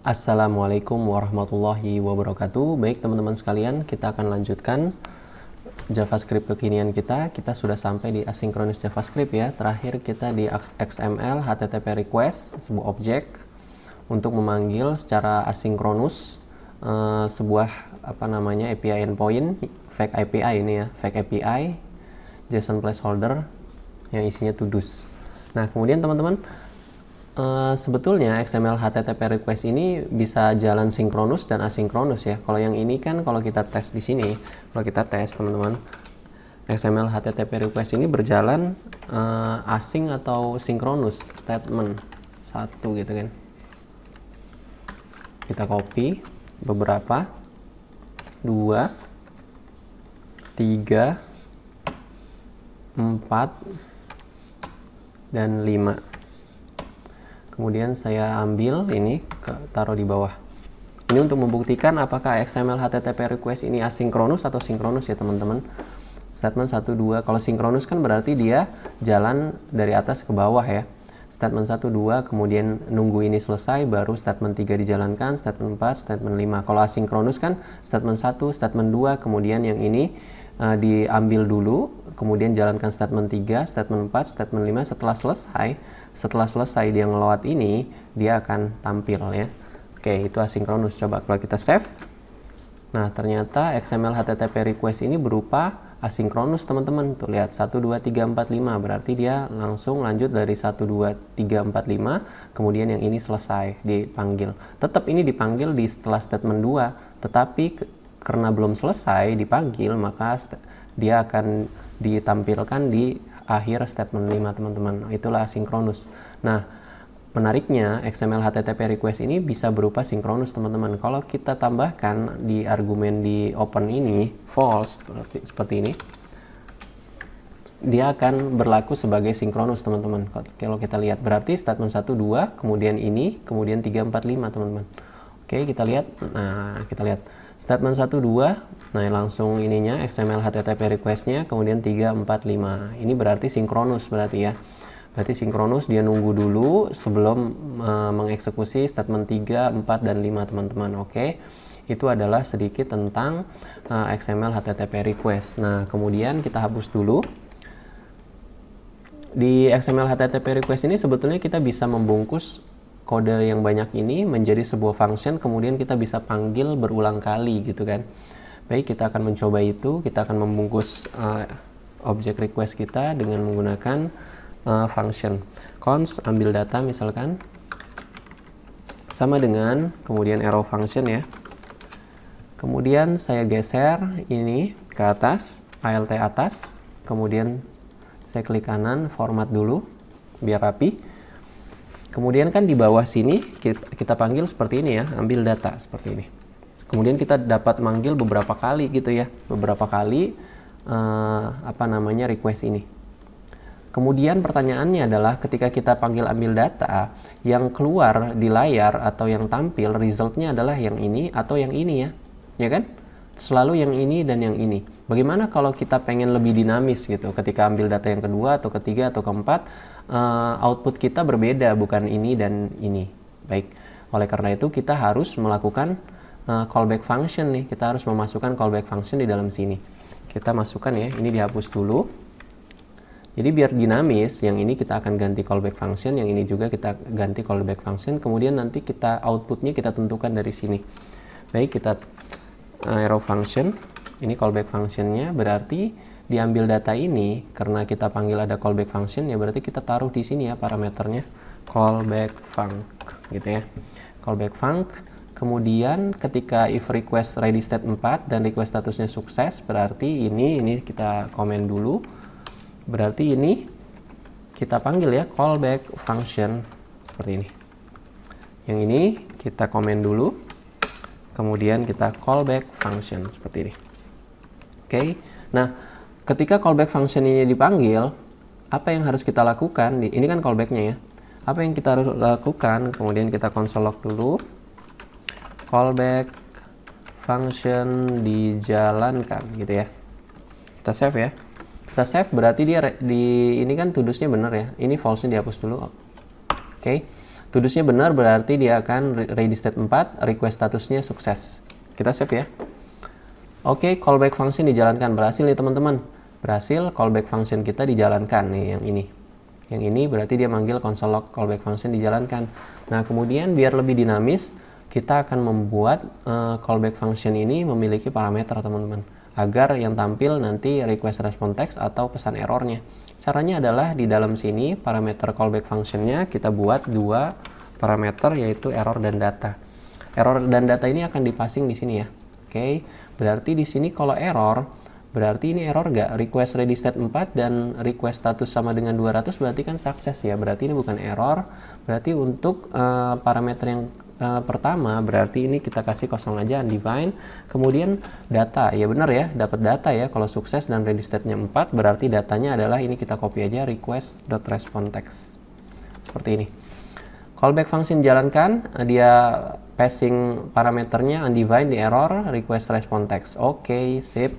Assalamualaikum warahmatullahi wabarakatuh. Baik teman-teman sekalian, kita akan lanjutkan JavaScript kekinian kita. Kita sudah sampai di asynchronous JavaScript ya. Terakhir kita di XML HTTP request, sebuah objek untuk memanggil secara asinkronus sebuah API endpoint, fake API ini ya, fake API JSON placeholder yang isinya to-dos. Nah, kemudian teman-teman, sebetulnya XML HTTP request ini bisa jalan sinkronus dan asinkronus ya. Kalau yang ini kan kalau kita tes di sini, kalau kita tes teman-teman, XML HTTP request ini berjalan async atau sinkronus statement satu gitu kan. Kita copy beberapa, 2, 3, 4, dan 5. Kemudian saya ambil ini, taruh di bawah. Ini untuk membuktikan apakah XML HTTP request ini asinkronus atau sinkronus ya teman-teman. Statement 1, 2, kalau sinkronus kan berarti dia jalan dari atas ke bawah ya. Statement 1, 2, kemudian nunggu ini selesai, baru statement 3 dijalankan, statement 4, statement 5. Kalau asinkronus kan statement 1, statement 2, kemudian yang ini diambil dulu, kemudian jalankan statement 3, statement 4, statement 5. Setelah selesai dia ngelawat ini, dia akan tampil ya. Oke, itu asinkronus. Coba kalau kita save. Nah, ternyata XML HTTP request ini berupa asinkronus teman-teman. Tuh lihat 1, 2, 3, 4, 5. Berarti dia langsung lanjut dari 1, 2, 3, 4, 5. Kemudian yang ini selesai dipanggil. Tetap ini dipanggil di setelah statement 2. Tetapi karena belum selesai dipanggil, maka dia akan ditampilkan di akhir statement 5 teman-teman. Itulah asinkronus. Nah, menariknya XML HTTP request ini bisa berupa sinkronus teman-teman. Kalau kita tambahkan di argumen di open ini false seperti ini, dia akan berlaku sebagai sinkronus teman-teman. Kalau kita lihat berarti statement 1, 2, kemudian ini, kemudian 3, 4, 5 teman-teman. Oke, kita lihat. Nah, kita lihat statement 1, 2, nah langsung ininya XML HTTP requestnya, kemudian 3, 4, 5. Ini berarti sinkronus berarti ya. Berarti sinkronus dia nunggu dulu sebelum mengeksekusi statement 3, 4, dan 5 teman-teman. Oke, itu adalah sedikit tentang XML HTTP request. Nah, kemudian kita hapus dulu. Di XML HTTP request ini sebetulnya kita bisa membungkus kode yang banyak ini menjadi sebuah function, kemudian kita bisa panggil berulang kali gitu kan. Baik, kita akan mencoba itu. Kita akan membungkus objek request kita dengan menggunakan function const ambil data misalkan sama dengan kemudian arrow function ya. Kemudian saya geser ini ke atas, alt atas, kemudian saya klik kanan, format dulu biar rapi. Kemudian kan di bawah sini kita panggil seperti ini ya, ambil data seperti ini. Kemudian kita dapat manggil beberapa kali gitu ya, beberapa kali request ini. Kemudian pertanyaannya adalah ketika kita panggil ambil data, yang keluar di layar atau yang tampil resultnya adalah yang ini atau yang ini ya kan? Selalu yang ini dan yang ini. Bagaimana kalau kita pengen lebih dinamis gitu, ketika ambil data yang kedua atau ketiga atau keempat, output kita berbeda, bukan ini dan ini. Baik, oleh karena itu kita harus melakukan callback function nih, kita harus memasukkan callback function di dalam sini. Kita masukkan ya, ini dihapus dulu. Jadi biar dinamis, yang ini kita akan ganti callback function, yang ini juga kita ganti callback function, kemudian nanti kita outputnya kita tentukan dari sini. Baik, kita arrow function, ini callback functionnya, berarti diambil data ini, karena kita panggil ada callback function, ya berarti kita taruh di sini ya parameternya, callback func, gitu ya. Callback func, kemudian ketika if request ready state 4 dan request statusnya sukses, berarti ini kita komen dulu. Berarti ini kita panggil ya callback function seperti ini. Yang ini kita komen dulu, kemudian kita callback function seperti ini. Oke, nah ketika callback function ini dipanggil, apa yang harus kita lakukan? Ini kan callbacknya ya. Apa yang kita harus lakukan? Kemudian kita console log dulu. Callback function dijalankan gitu ya. Kita save ya. Kita save berarti dia ini kan to-do-nya benar ya. Ini false-nya dihapus dulu. Oke. To-do-nya benar berarti dia akan ready state 4, request statusnya sukses. Kita save ya. Oke, callback function dijalankan. Berhasil nih teman-teman. Berhasil, callback function kita dijalankan nih yang ini. Yang ini berarti dia manggil console log callback function dijalankan. Nah, kemudian biar lebih dinamis, kita akan membuat callback function ini memiliki parameter teman-teman. Agar yang tampil nanti request response text atau pesan errornya. Caranya adalah di dalam sini parameter callback functionnya kita buat dua parameter yaitu error dan data. Error dan data ini akan dipasing di sini ya. Oke, berarti di sini kalau error berarti ini error nggak? Request ready state 4 dan request status sama dengan 200 berarti kan sukses ya. Berarti ini bukan error. Berarti untuk parameter yang pertama berarti ini kita kasih kosong aja undefined. Kemudian data, ya benar ya, dapat data ya. Kalau sukses dan ready state-nya 4 berarti datanya adalah ini, kita copy aja request.responseText seperti ini. Callback function jalankan, dia passing parameternya undefined di error request response text. Oke, sip.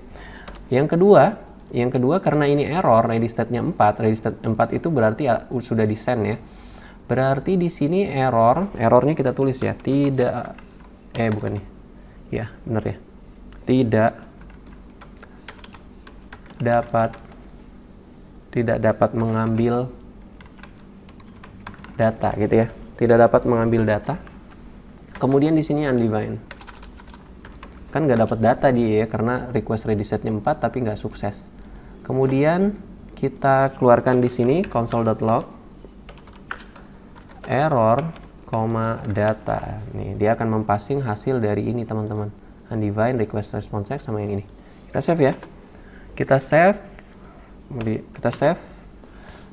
Yang kedua karena ini error ready state-nya 4, ready state 4 itu berarti sudah di send ya. Berarti di sini errornya kita tulis ya, tidak bukan nih. Ya, benar ya. Tidak dapat mengambil data gitu ya. Tidak dapat mengambil data. Kemudian di sini undefined. Kan nggak dapat data dia ya karena request ready set-nya 4 tapi nggak sukses. Kemudian kita keluarkan di sini console.log error, data. Nih, dia akan mempassing hasil dari ini, teman-teman. Undefined request response text sama yang ini. Kita save ya. Kita save.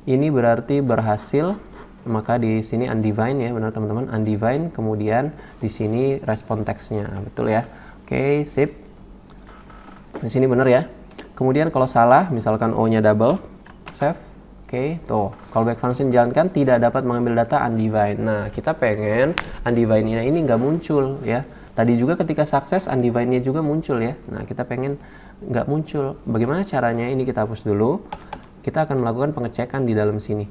Ini berarti berhasil. Maka di sini undefined ya, benar teman-teman. Undefined, kemudian di sini response text-nya. Betul ya. Oke, sip. Di sini benar ya. Kemudian kalau salah, misalkan O-nya double, save. Oke, tuh, callback function jalankan, tidak dapat mengambil data undefined. Nah, kita pengen undefined-nya ini nggak muncul ya. Tadi juga ketika sukses, undefined-nya juga muncul ya. Nah, kita pengen nggak muncul. Bagaimana caranya? Ini kita hapus dulu. Kita akan melakukan pengecekan di dalam sini.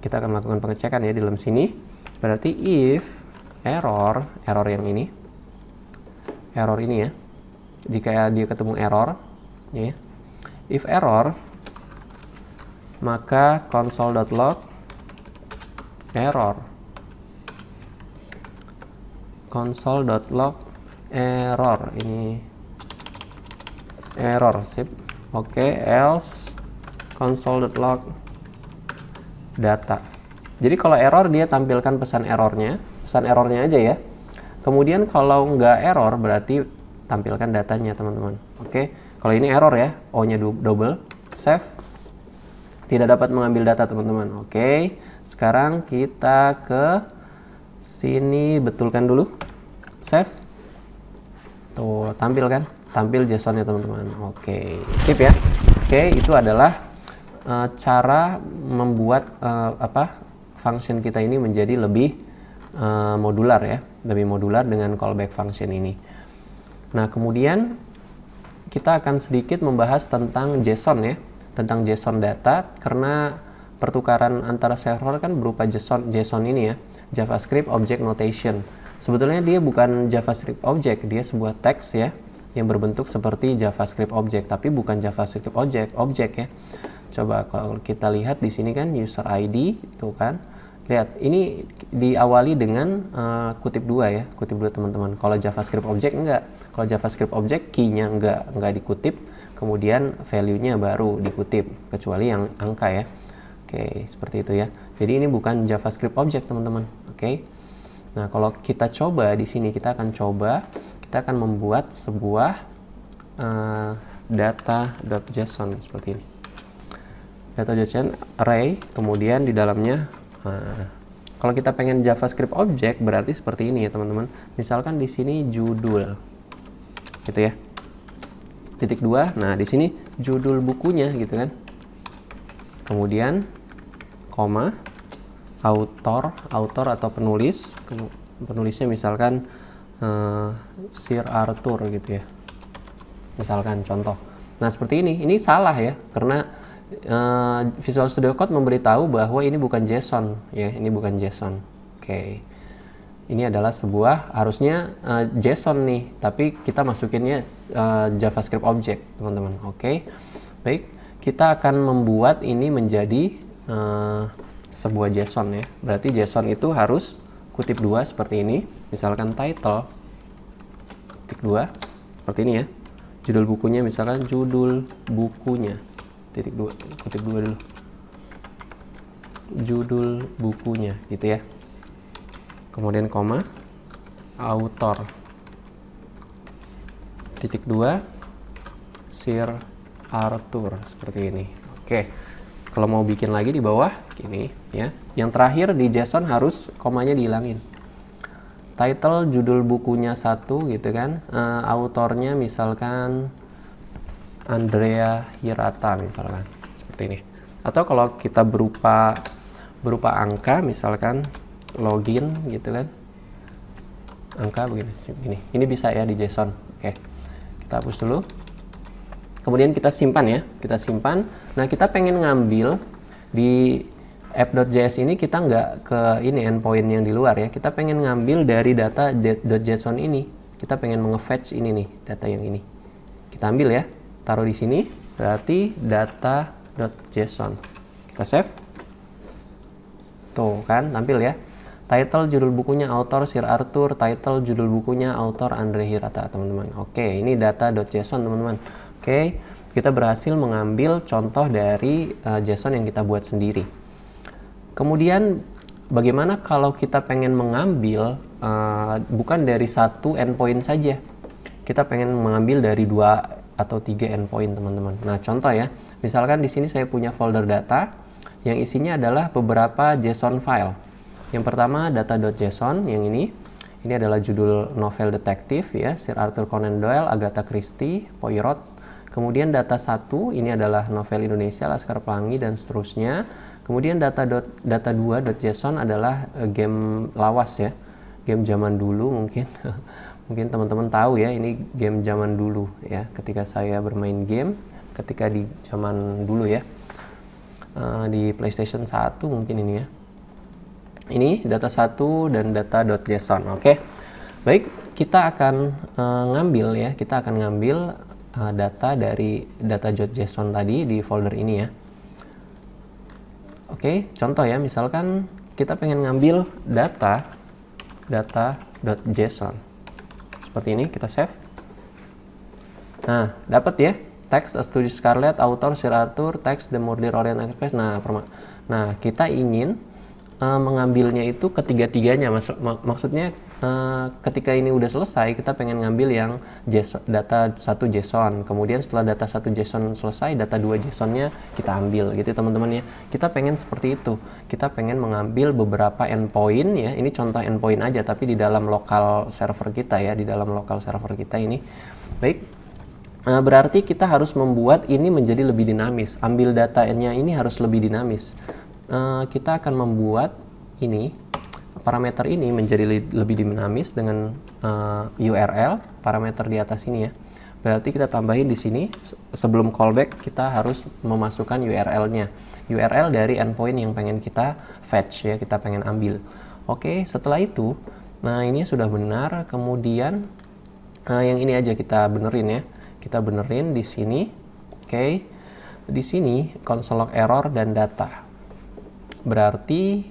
Kita akan melakukan pengecekan ya di dalam sini. Berarti if error yang ini, error ini ya. Jika dia ketemu error, ya. If error, maka console.log error. Console.log error, ini error, sip. Oke, else console.log data. Jadi kalau error dia tampilkan pesan errornya aja ya. Kemudian kalau nggak error berarti tampilkan datanya, teman-teman. Oke, kalau ini error ya, O-nya double, save. Tidak dapat mengambil data, teman-teman. Oke, sekarang kita ke sini, betulkan dulu, save. Tuh, tampil kan? Tampil JSON-nya, teman-teman. Oke, sip ya. Oke, itu adalah cara membuat function kita ini menjadi lebih modular ya, lebih modular dengan callback function ini. Nah, kemudian kita akan sedikit membahas tentang JSON ya. Tentang JSON data, karena pertukaran antara server kan berupa JSON ini ya, JavaScript Object Notation. Sebetulnya dia bukan JavaScript Object, dia sebuah teks ya yang berbentuk seperti JavaScript Object, tapi bukan JavaScript Object ya. Coba kalau kita lihat di sini kan user ID itu kan, lihat ini diawali dengan kutip 2 ya, kutip 2 teman-teman. Kalau JavaScript Object enggak, kalau JavaScript Object key-nya enggak dikutip, kemudian value-nya baru dikutip, kecuali yang angka ya. Oke, seperti itu ya. Jadi ini bukan JavaScript Object, teman-teman. Oke. Nah, kalau kita coba di sini, kita akan membuat sebuah data.json seperti ini. Data.json array, kemudian di dalamnya kalau kita pengen JavaScript Object berarti seperti ini ya, teman-teman. Misalkan di sini judul. Gitu ya. Titik 2, nah di sini judul bukunya gitu kan, kemudian koma, author atau penulisnya misalkan Sir Arthur gitu ya, misalkan contoh. Nah seperti ini salah ya, karena Visual Studio Code memberitahu bahwa ini bukan JSON ya, ini bukan JSON. Oke. Ini adalah sebuah harusnya JSON nih, tapi kita masukinnya JavaScript object, teman-teman. Oke. Baik, kita akan membuat ini menjadi sebuah JSON ya. Berarti JSON itu harus kutip 2 seperti ini. Misalkan title titik 2 seperti ini ya. Judul bukunya misalkan judul bukunya titik 2, kutip 2 dulu. Judul bukunya gitu ya. Kemudian koma, author, titik 2, Sir Arthur, seperti ini. Oke, kalau mau bikin lagi di bawah, gini ya. Yang terakhir di JSON harus komanya dihilangin. Title, judul bukunya 1 gitu kan. Autornya misalkan Andrea Hirata misalkan, seperti ini. Atau kalau kita berupa angka, misalkan login gitu kan, angka begini. Ini bisa ya di JSON. Oke, kita hapus dulu. Kemudian kita simpan ya, kita simpan. Nah, kita pengen ngambil di app.js ini, kita nggak ke ini endpoint yang di luar ya. Kita pengen ngambil dari data .json ini. Kita pengen menge-fetch ini nih, data yang ini. Kita ambil ya, taruh di sini. Berarti data.json. Kita save. Tuh kan, tampil ya. Title, judul bukunya author Sir Arthur, title, judul bukunya author Andre Hirata, teman-teman. Oke, ini data.json, teman-teman. Oke, kita berhasil mengambil contoh dari JSON yang kita buat sendiri. Kemudian, bagaimana kalau kita pengen mengambil bukan dari satu endpoint saja? Kita pengen mengambil dari 2 atau 3 endpoint, teman-teman. Nah, contoh ya, misalkan di sini saya punya folder data yang isinya adalah beberapa JSON file. Yang pertama data.json, yang ini adalah judul novel detektif ya, Sir Arthur Conan Doyle, Agatha Christie, Poirot. Kemudian data 1 ini adalah novel Indonesia, Laskar Pelangi dan seterusnya. Kemudian data 2.json adalah game lawas ya, game zaman dulu mungkin. Mungkin teman-teman tahu ya, ini game zaman dulu ya, ketika saya bermain game ketika di zaman dulu ya, di PlayStation 1 mungkin ini ya. Ini data 1 dan data.json. Oke. Baik, kita akan ngambil ya, kita akan ngambil data dari data.json tadi di folder ini ya. Oke, contoh ya, misalkan kita pengen ngambil data.json. Seperti ini, kita save. Nah, dapat ya. Text A Study Scarlet, author Sir Arthur, text The Murder Orient Express. Nah, kita ingin mengambilnya itu ketiga-tiganya. Maksudnya ketika ini udah selesai, kita pengen ngambil yang data 1 JSON. Kemudian setelah data 1 JSON selesai, data 2 JSON-nya kita ambil gitu teman-teman ya. Kita pengen seperti itu. Kita pengen mengambil beberapa endpoint ya. Ini contoh endpoint aja, tapi di dalam lokal server kita ya, di dalam lokal server kita ini. Baik. Berarti kita harus membuat ini menjadi lebih dinamis. Ambil datanya ini harus lebih dinamis. Kita akan membuat ini parameter ini menjadi lebih dinamis dengan URL parameter di atas ini ya. Berarti kita tambahin di sini sebelum callback kita harus memasukkan URL-nya. URL dari endpoint yang pengen kita fetch ya, kita pengen ambil. Oke, setelah itu, nah ini sudah benar. Kemudian yang ini aja kita benerin ya. Kita benerin di sini. Oke. Di sini console log error dan data. Berarti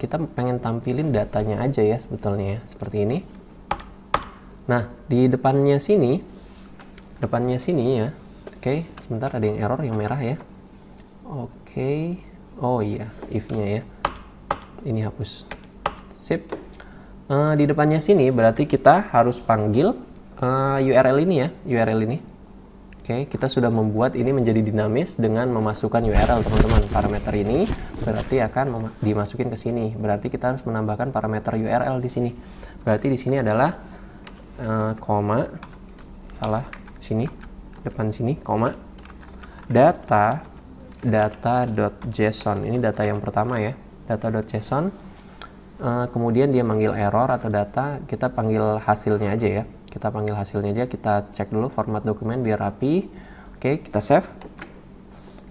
kita pengen tampilin datanya aja ya sebetulnya ya, seperti ini. Nah, di depannya sini ya. Oke, sebentar ada yang error yang merah ya. Oke. Oh iya, if-nya ya. Ini hapus. Sip. Di depannya sini berarti kita harus panggil URL ini ya, URL ini. Oke, kita sudah membuat ini menjadi dinamis dengan memasukkan URL, teman-teman. Parameter ini berarti akan dimasukin ke sini. Berarti kita harus menambahkan parameter URL di sini. Berarti di sini adalah koma, salah, sini, depan sini, koma, data.json. Ini data yang pertama ya, data.json. Kemudian dia manggil error atau data, kita panggil hasilnya aja ya. Kita panggil hasilnya aja, kita cek dulu format dokumen biar rapi. Oke, kita save.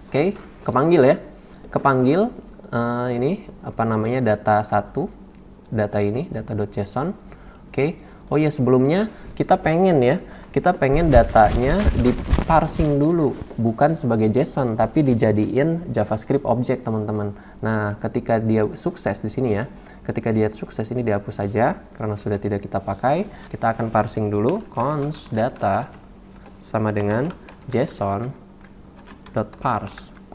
Oke, kepanggil ya. Kepanggil ini apa namanya data 1 data ini, data.json. Oke. Oh ya, sebelumnya kita pengen datanya di parsing dulu, bukan sebagai JSON tapi dijadiin JavaScript object, teman-teman. Nah, ketika dia sukses di sini ya, ketika dia sukses ini dihapus saja karena sudah tidak kita pakai. Kita akan parsing dulu, const data sama dengan json.parse.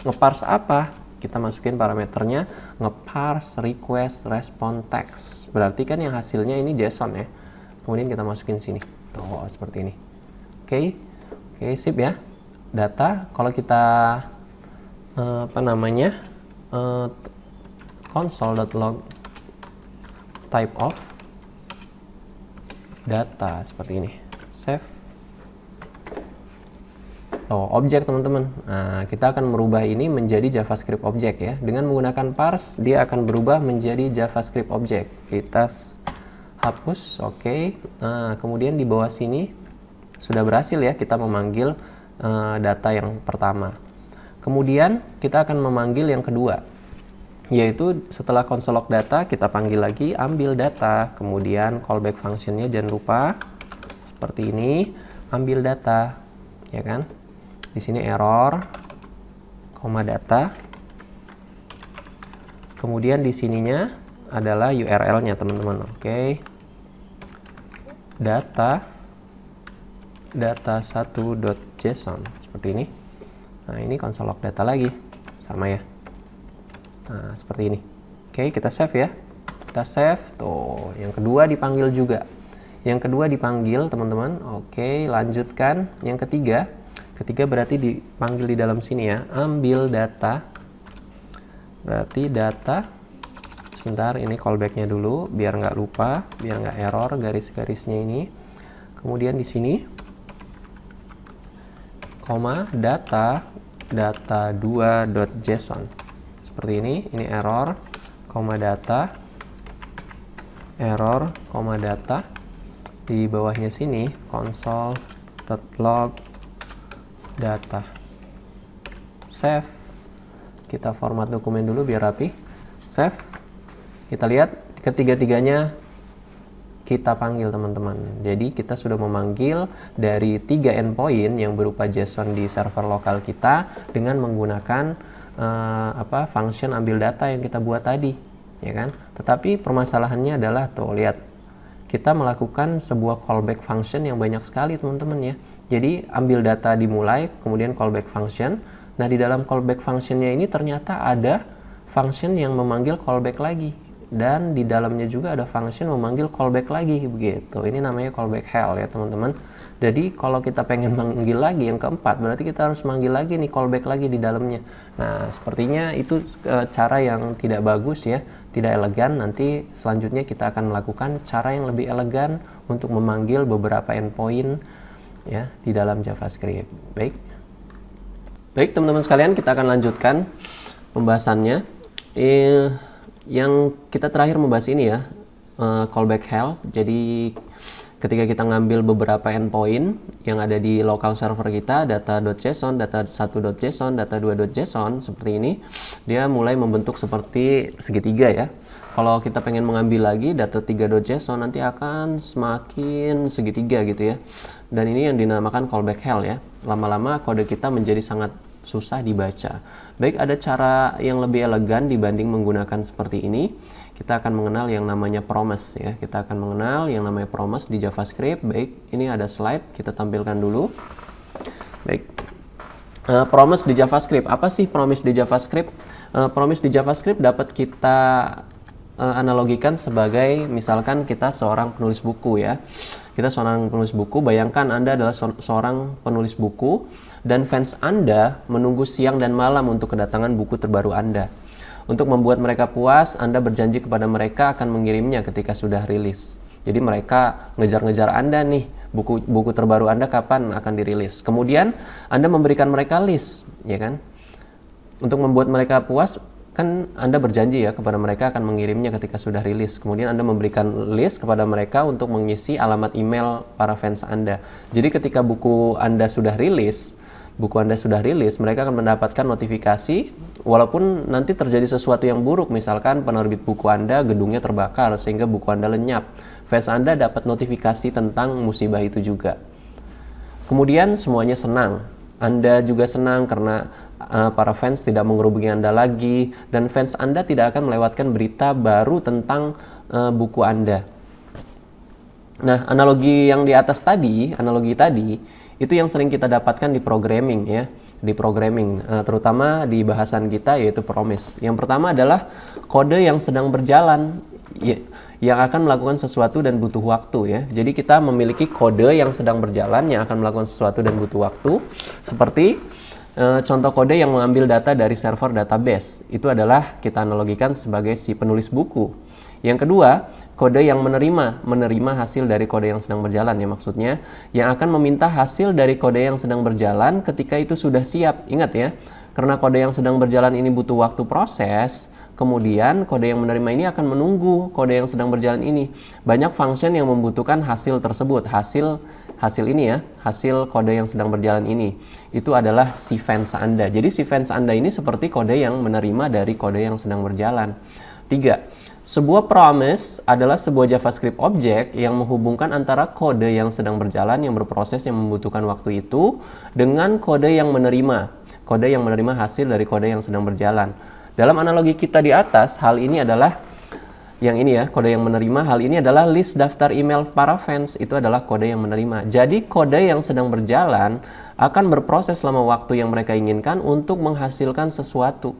Ngeparse apa? Kita masukin parameternya ngeparse request response text. Berarti kan yang hasilnya ini JSON ya. Kemudian kita masukin sini. Tuh, seperti ini. Oke, sip ya. Data, kalau kita console.log type of data seperti ini. Save. Objek, teman-teman. Nah, kita akan merubah ini menjadi JavaScript object ya. Dengan menggunakan parse, dia akan berubah menjadi JavaScript object. Kita hapus, oke. Nah, kemudian di bawah sini sudah berhasil ya kita memanggil data yang pertama. Kemudian kita akan memanggil yang kedua, yaitu setelah console log data kita panggil lagi ambil data, kemudian callback functionnya jangan lupa seperti ini, ambil data, ya kan? Di sini error, koma data. Kemudian di sininya adalah URL-nya, teman-teman. Oke. data1.json seperti ini. Nah, ini console log data lagi. Sama ya. Nah, seperti ini. Oke, kita save ya. Kita save. Tuh, yang kedua dipanggil juga. Yang kedua dipanggil, teman-teman. Oke, lanjutkan. Yang ketiga. Ketiga berarti dipanggil di dalam sini ya. Ambil data. Berarti data. Sebentar, ini callback-nya dulu biar nggak lupa, biar nggak error garis-garisnya ini. Kemudian di sini koma data2.json seperti ini error, koma data, error, koma data. Di bawahnya sini console.log data. Save. Kita format dokumen dulu biar rapi. Save. Kita lihat ketiga-tiganya kita panggil, teman-teman. Jadi kita sudah memanggil dari 3 endpoint yang berupa JSON di server lokal kita dengan menggunakan function ambil data yang kita buat tadi, ya kan? Tetapi permasalahannya adalah tuh lihat, kita melakukan sebuah callback function yang banyak sekali, teman-teman ya. Jadi ambil data dimulai, kemudian callback function. Nah, di dalam callback functionnya ini ternyata ada function yang memanggil callback lagi. Dan di dalamnya juga ada function memanggil callback lagi, begitu. Ini namanya callback hell ya, teman-teman. Jadi kalau kita pengen manggil lagi yang keempat, berarti kita harus manggil lagi nih, callback lagi di dalamnya. Nah, sepertinya itu cara yang tidak bagus ya, tidak elegan. Nanti selanjutnya kita akan melakukan cara yang lebih elegan untuk memanggil beberapa endpoint ya di dalam JavaScript. Baik, teman-teman sekalian, kita akan lanjutkan pembahasannya. Yang kita terakhir membahas ini ya, callback hell. Jadi ketika kita ngambil beberapa endpoint yang ada di local server kita, data.json, data1.json, data2.json seperti ini, dia mulai membentuk seperti segitiga ya. Kalau kita pengen mengambil lagi data3.json, nanti akan semakin segitiga gitu ya. Dan ini yang dinamakan callback hell ya. Lama-lama kode kita menjadi sangat susah dibaca. Baik, ada cara yang lebih elegan dibanding menggunakan seperti ini. Kita akan mengenal yang namanya promise ya. Kita akan mengenal yang namanya promise di JavaScript. Baik, ini ada slide, kita tampilkan dulu. Baik, promise di JavaScript. Apa sih promise di JavaScript? Promise di JavaScript dapat kita analogikan sebagai misalkan kita seorang penulis buku ya. Kita seorang penulis buku, bayangkan Anda adalah seorang penulis buku dan fans Anda menunggu siang dan malam untuk kedatangan buku terbaru Anda. Untuk membuat mereka puas, Anda berjanji kepada mereka akan mengirimnya ketika sudah rilis. Jadi mereka ngejar-ngejar Anda nih, buku terbaru Anda kapan akan dirilis. Kemudian Anda memberikan mereka list, ya kan? Untuk membuat mereka puas, kan Anda berjanji ya kepada mereka akan mengirimnya ketika sudah rilis. Kemudian Anda memberikan list kepada mereka untuk mengisi alamat email para fans Anda. Jadi ketika buku Anda sudah rilis, buku Anda sudah rilis, mereka akan mendapatkan notifikasi walaupun nanti terjadi sesuatu yang buruk, misalkan penerbit buku Anda gedungnya terbakar sehingga buku Anda lenyap. Fans Anda dapat notifikasi tentang musibah itu juga. Kemudian semuanya senang. Anda juga senang karena para fans tidak mengerubungi Anda lagi, dan fans Anda tidak akan melewatkan berita baru tentang buku Anda. Nah, analogi yang di atas tadi, itu yang sering kita dapatkan di programming ya, terutama di bahasan kita yaitu promise. Yang pertama adalah kode yang sedang berjalan, yang akan melakukan sesuatu dan butuh waktu ya. Jadi kita memiliki kode yang sedang berjalan yang akan melakukan sesuatu dan butuh waktu. Seperti contoh kode yang mengambil data dari server database. Itu adalah kita analogikan sebagai si penulis buku. Yang kedua, kode yang menerima hasil dari kode yang sedang berjalan ya, maksudnya yang akan meminta hasil dari kode yang sedang berjalan ketika itu sudah siap. Ingat ya, karena kode yang sedang berjalan ini butuh waktu proses, kemudian kode yang menerima ini akan menunggu kode yang sedang berjalan ini. Banyak function yang membutuhkan hasil tersebut, hasil ini ya, hasil kode yang sedang berjalan ini. Itu adalah si fans Anda. Jadi si fans Anda ini seperti kode yang menerima dari kode yang sedang berjalan. 3. Sebuah promise adalah sebuah JavaScript object yang menghubungkan antara kode yang sedang berjalan yang berproses yang membutuhkan waktu itu dengan kode yang menerima hasil dari kode yang sedang berjalan. Dalam analogi kita di atas, hal ini adalah yang ini ya, kode yang menerima. Hal ini adalah list daftar email para fans, itu adalah kode yang menerima. Jadi kode yang sedang berjalan akan berproses selama waktu yang mereka inginkan untuk menghasilkan sesuatu.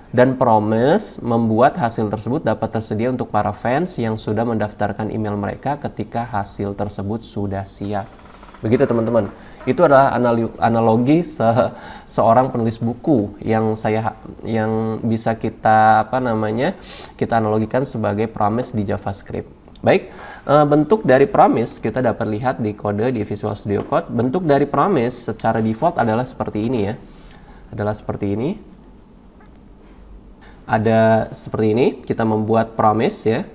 Dan promise membuat hasil tersebut dapat tersedia untuk para fans yang sudah mendaftarkan email mereka ketika hasil tersebut sudah siap. Begitu teman-teman. Itu adalah analogi seorang penulis buku yang bisa kita kita analogikan sebagai promise di JavaScript. Baik, bentuk dari promise kita dapat lihat di kode di Visual Studio Code. Bentuk dari promise secara default adalah seperti ini ya. Ada seperti ini, kita membuat promise ya.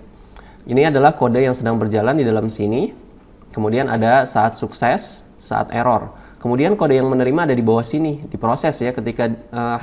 Ini adalah kode yang sedang berjalan di dalam sini. Kemudian ada saat sukses, saat error. Kemudian kode yang menerima ada di bawah sini, diproses ya. Ketika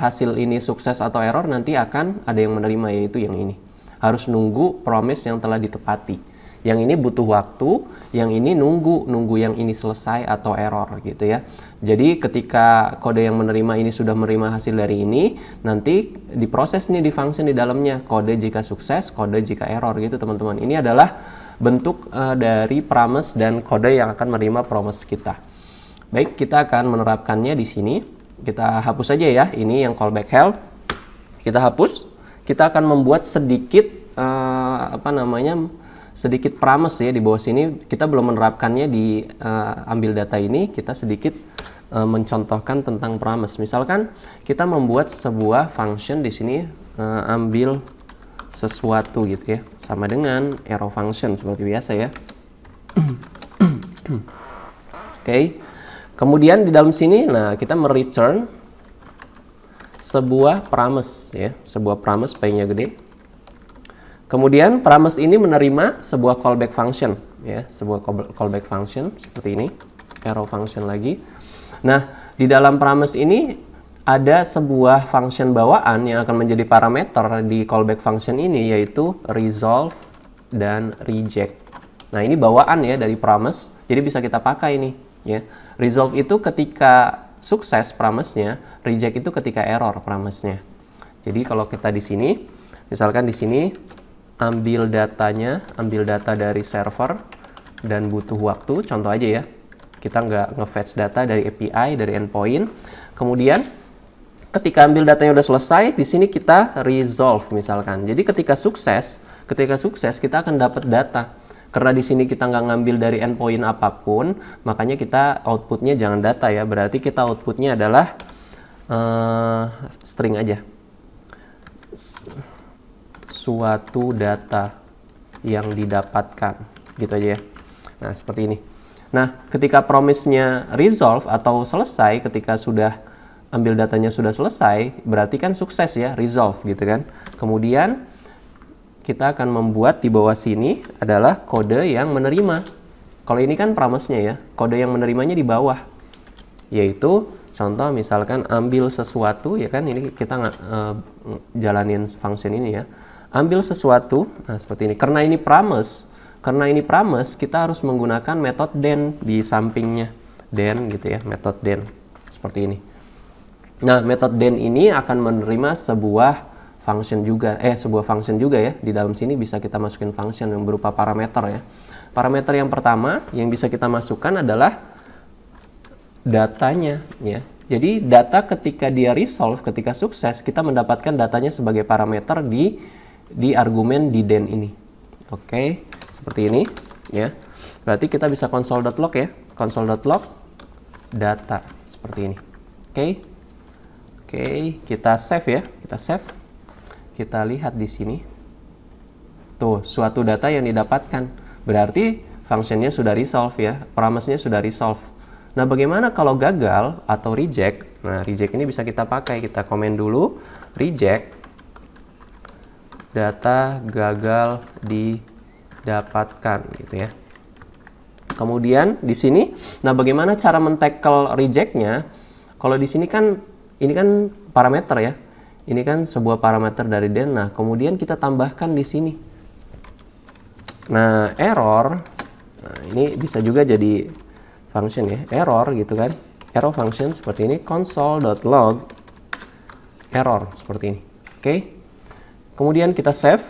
hasil ini sukses atau error, nanti akan ada yang menerima, yaitu yang ini. Harus nunggu promise yang telah ditepati. Yang ini butuh waktu, yang ini nunggu yang ini selesai atau error gitu ya. Jadi ketika kode yang menerima ini sudah menerima hasil dari ini, nanti diproses nih di function di dalamnya, kode jika sukses, kode jika error gitu teman-teman. Ini adalah bentuk dari promise dan kode yang akan menerima promise kita. Baik, kita akan menerapkannya di sini. Kita hapus saja ya, ini yang callback help. Kita hapus. Kita akan membuat sedikit sedikit promise ya di bawah sini. Kita belum menerapkannya di ambil data ini. Kita sedikit mencontohkan tentang promise. Misalkan kita membuat sebuah function di sini, ambil sesuatu gitu ya, sama dengan arrow function seperti biasa ya. Oke. Kemudian di dalam sini, nah kita mereturn sebuah promise ya, sebuah promise P-nya gede. Kemudian promise ini menerima sebuah callback function ya, sebuah callback function seperti ini, arrow function lagi. Nah, di dalam promise ini ada sebuah function bawaan yang akan menjadi parameter di callback function ini, yaitu resolve dan reject. Nah, ini bawaan ya dari promise, jadi bisa kita pakai ini ya. Resolve itu ketika sukses promise-nya, reject itu ketika error promise-nya. Jadi kalau kita di sini, misalkan di sini ambil data dari server dan butuh waktu, contoh aja ya, kita nggak nge-fetch data dari API, dari endpoint. Kemudian ketika ambil datanya udah selesai, di sini kita resolve misalkan. Jadi ketika sukses kita akan dapat data. Karena di sini kita nggak ngambil dari endpoint apapun, makanya kita outputnya jangan data ya. Berarti kita outputnya adalah string aja. Suatu data yang didapatkan gitu aja ya. Nah seperti ini. Nah ketika promise-nya resolve atau selesai, ketika sudah ambil datanya sudah selesai, berarti kan sukses ya, resolve gitu kan. Kemudian kita akan membuat di bawah sini adalah kode yang menerima. Kalau ini kan promise-nya ya, kode yang menerimanya di bawah, yaitu Contoh misalkan ambil sesuatu, ya kan, ini kita jalanin function ini ya. Ambil sesuatu, nah seperti ini. Karena ini promise, kita harus menggunakan metode then di sampingnya. Then gitu ya, metode then. Seperti ini. Nah, metode then ini akan menerima sebuah function juga ya. Di dalam sini bisa kita masukin function yang berupa parameter ya. Parameter yang pertama yang bisa kita masukkan adalah datanya ya. Jadi data ketika dia resolve, ketika sukses, kita mendapatkan datanya sebagai parameter di argumen di then ini. Oke, seperti ini ya. Berarti kita bisa console.log ya. Console.log data seperti ini. Oke, kita save ya. Kita lihat di sini. Tuh, suatu data yang didapatkan. Berarti functionnya sudah resolve ya. Promise-nya sudah resolve. Nah, bagaimana kalau gagal atau reject? Nah, reject ini bisa kita pakai. Kita komen dulu reject data gagal didapatkan gitu ya. Kemudian di sini, nah bagaimana cara men-tackle reject-nya? Kalau di sini kan ini kan parameter ya. Ini kan sebuah parameter dari then. Nah, kemudian kita tambahkan di sini. Nah, error. Nah, ini bisa juga jadi function ya, error gitu kan, error function seperti ini, console.log error seperti ini. Oke, kemudian kita save,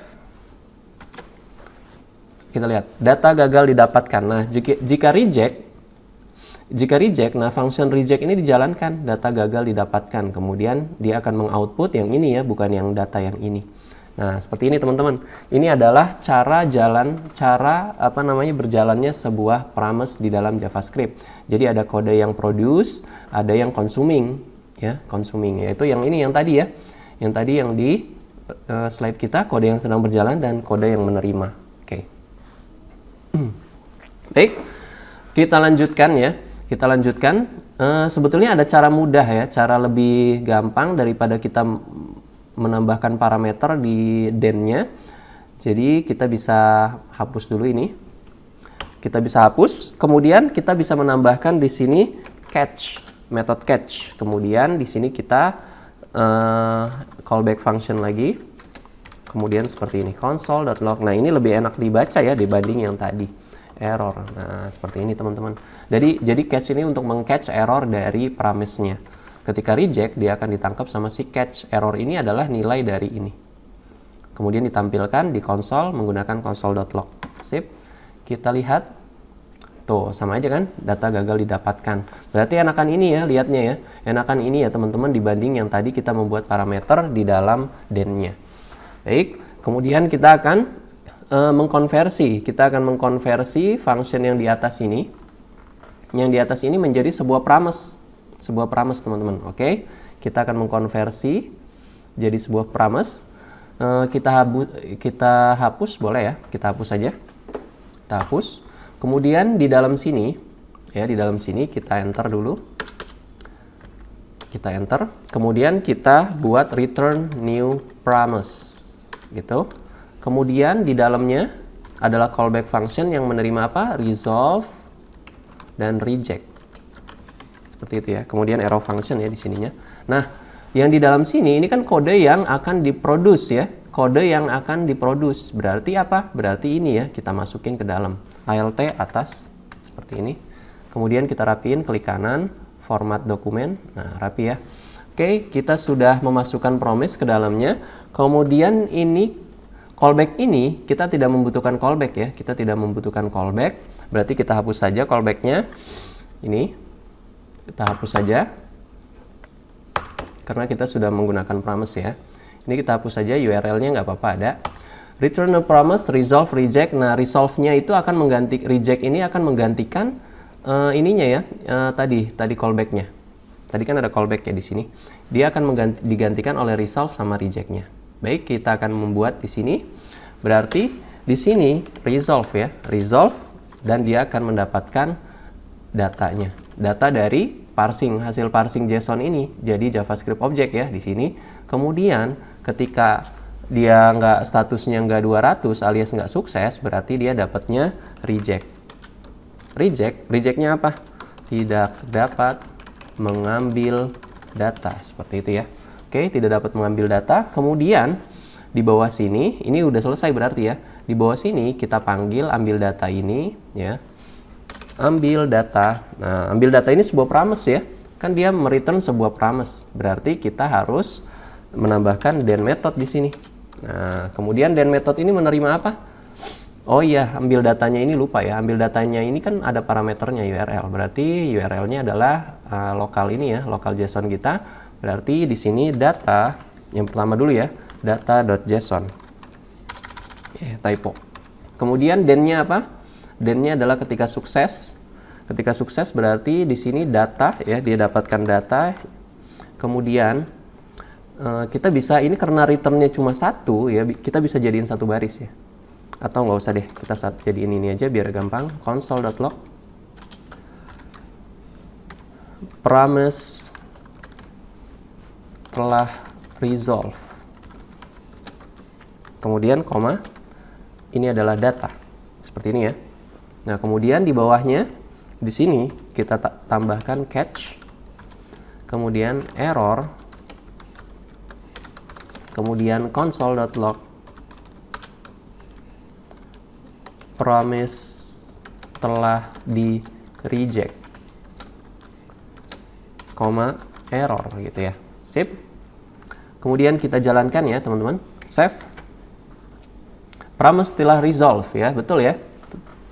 kita lihat data gagal didapatkan. Nah, jika reject, nah function reject ini dijalankan, data gagal didapatkan, kemudian dia akan mengoutput yang ini ya, bukan yang data yang ini. Nah, seperti ini teman-teman. Ini adalah cara berjalannya sebuah promise di dalam JavaScript. Jadi ada kode yang produce, ada yang consuming, ya, consuming yaitu yang ini yang tadi ya. Yang tadi yang di slide kita, kode yang sedang berjalan dan kode yang menerima. Oke. Baik. Kita lanjutkan ya. Sebetulnya ada cara mudah ya, cara lebih gampang daripada kita menambahkan parameter di then-nya. Jadi kita bisa hapus dulu ini. Kita bisa hapus, kemudian kita bisa menambahkan di sini catch, metode catch. Kemudian di sini kita callback function lagi. Kemudian seperti ini, console.log. Nah, ini lebih enak dibaca ya dibanding yang tadi, error. Nah, seperti ini teman-teman. Jadi catch ini untuk meng-catch error dari promise-nya. Ketika reject, dia akan ditangkap sama si catch. Error ini adalah nilai dari ini. Kemudian ditampilkan di konsol menggunakan console.log. Sip. Kita lihat. Tuh, sama aja kan? Data gagal didapatkan. Berarti enakan ini ya, lihatnya ya. Enakan ini ya teman-teman dibanding yang tadi kita membuat parameter di dalam then-nya. Baik. Kemudian kita akan mengkonversi. Kita akan mengkonversi function yang di atas ini. Yang di atas ini menjadi sebuah promise. Sebuah promise teman-teman. Oke, kita akan mengkonversi jadi sebuah promise. Kita hapus boleh ya, kita hapus saja. Kita hapus. Kemudian di dalam sini ya, di dalam sini kita enter dulu. Kita enter. Kemudian kita buat return new promise gitu. Kemudian di dalamnya adalah callback function yang menerima apa? Resolve dan reject. Seperti itu ya. Kemudian arrow function ya di sininya. Nah, yang di dalam sini ini kan kode yang akan diproduce ya. Kode yang akan diproduce. Berarti apa? Berarti ini ya, kita masukin ke dalam. Alt atas seperti ini. Kemudian kita rapiin, klik kanan, format dokumen. Nah, rapi ya. Oke, kita sudah memasukkan promise ke dalamnya. Kemudian ini callback ini kita tidak membutuhkan callback ya. Kita tidak membutuhkan callback. Berarti kita hapus saja callback-nya. Ini kita hapus saja karena kita sudah menggunakan promise ya. Ini kita hapus saja, URL-nya nggak apa-apa ada. Return a promise, resolve, reject. Nah, resolve-nya itu akan mengganti, reject ini akan menggantikan ininya ya, tadi callback-nya. Tadi kan ada callback ya di sini. Dia akan digantikan oleh resolve sama reject-nya. Baik, kita akan membuat di sini. Berarti di sini resolve ya, resolve, dan dia akan mendapatkan datanya. Data dari parsing, hasil parsing JSON ini jadi JavaScript object ya di sini. Kemudian ketika dia statusnya nggak 200 alias nggak sukses, berarti dia dapatnya reject. Rejectnya apa? Tidak dapat mengambil data, seperti itu ya. Oke, tidak dapat mengambil data. Kemudian di bawah sini, ini udah selesai berarti ya. Di bawah sini kita panggil ambil data ini ya. Ambil data. Nah, ambil data ini sebuah promise ya. Kan dia mereturn sebuah promise. Berarti kita harus menambahkan then method di sini. Nah, kemudian then method ini menerima apa? Oh iya, ambil datanya ini lupa ya. Ambil datanya ini kan ada parameternya URL. Berarti URL-nya adalah lokal ini ya, lokal JSON kita. Berarti di sini data yang pertama dulu ya, data.json. Typo. Kemudian then-nya apa? Then-nya adalah ketika sukses. Ketika sukses berarti di sini data ya, dia dapatkan data. Kemudian kita bisa, ini karena return-nya cuma satu ya, kita bisa jadiin satu baris ya. Atau nggak usah deh, kita jadiin ini aja biar gampang. Console.log promise telah resolve. Kemudian koma, ini adalah data. Seperti ini ya. Nah, kemudian di bawahnya di sini kita tambahkan catch. Kemudian error. Kemudian console.log promise telah di reject, koma error gitu ya. Sip. Kemudian kita jalankan ya teman-teman. Save. Promise telah resolve ya, betul ya.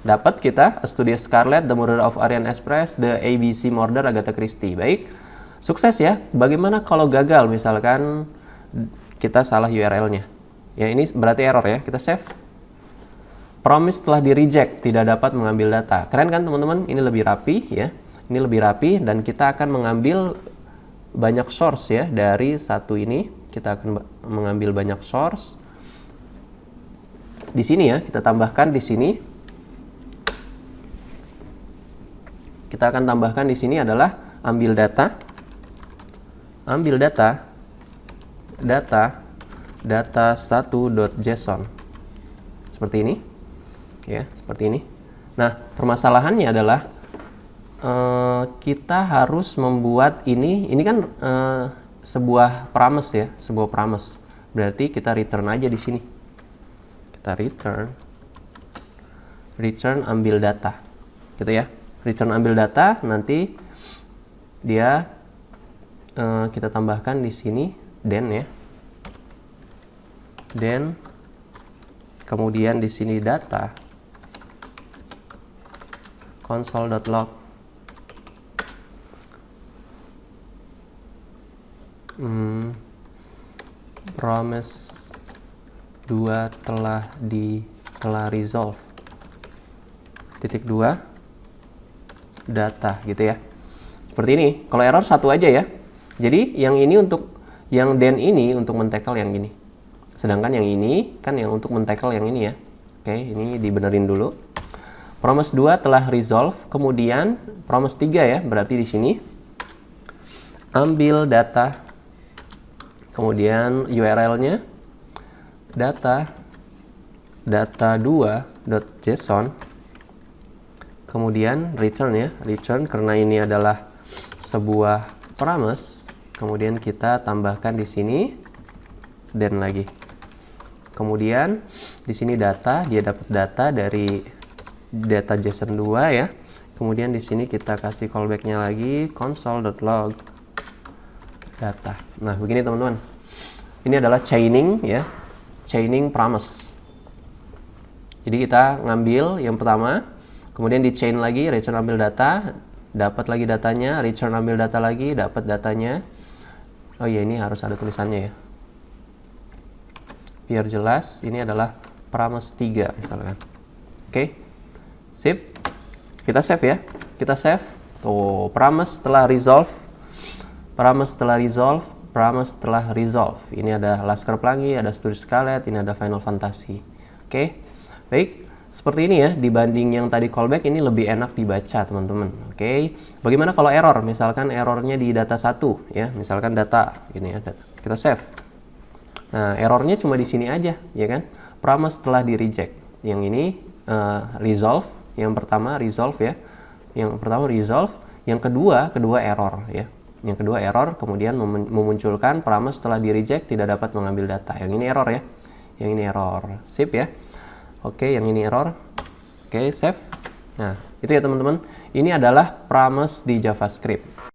Dapat kita Studio Scarlet, The Murder of Orient Express, The ABC Murder Agatha Christie. Baik. Sukses ya. Bagaimana kalau gagal misalkan kita salah URL-nya? Ya ini berarti error ya. Kita save. Promise telah di reject, tidak dapat mengambil data. Keren kan teman-teman? Ini lebih rapi ya. Ini lebih rapi dan kita akan mengambil banyak source ya dari satu ini. Kita akan mengambil banyak source. Di sini ya, kita tambahkan di sini. Kita akan tambahkan di sini adalah ambil data. Ambil data. Data 1.json. Seperti ini. Ya, seperti ini. Nah, permasalahannya adalah kita harus membuat ini kan sebuah promise ya, sebuah promise. Berarti kita return aja di sini. Kita return ambil data. Gitu ya. Return ambil data, nanti dia kita tambahkan di sini then ya. Then kemudian di sini data console.log promise 2 telah resolve titik 2 data gitu ya. Seperti ini. Kalau error satu aja ya. Jadi yang ini untuk yang then ini untuk men-tackle yang gini. Sedangkan yang ini kan yang untuk men-tackle yang ini ya. Oke, ini dibenerin dulu. Promise 2 telah resolve, kemudian promise 3 ya, berarti di sini ambil data, kemudian URL-nya data2.json, kemudian return ya, return karena ini adalah sebuah promise, kemudian kita tambahkan di sini then lagi. Kemudian di sini data, dia dapat data dari data JSON 2 ya. Kemudian di sini kita kasih callback-nya lagi console.log data. Nah, begini teman-teman. Ini adalah chaining ya. Chaining promise. Jadi kita ngambil yang pertama, kemudian di chain lagi, return ambil data, dapat lagi datanya, return ambil data lagi, dapat datanya. Oh iya, ini harus ada tulisannya ya. Biar jelas, ini adalah promise 3 misalkan. Oke. Sip, kita save ya, kita save. Tuh, promise telah resolve, promise telah resolve, promise telah resolve. Ini ada Laskar Pelangi, ada Studio Scarlet, ini ada Final Fantasy. Oke, baik. Seperti ini ya, dibanding yang tadi callback ini lebih enak dibaca teman-teman. Oke, bagaimana kalau error? Misalkan errornya di data 1 ya, misalkan data ini ya, kita save. Nah, errornya cuma di sini aja, ya kan? Promise telah di reject. Yang ini resolve. Yang pertama resolve ya. Yang pertama resolve, Yang kedua error ya. Yang kedua error, kemudian memunculkan promise setelah di reject tidak dapat mengambil data. Yang ini error ya. Yang ini error. Sip ya. Oke, yang ini error. Oke, save. Nah, itu ya teman-teman. Ini adalah promise di JavaScript.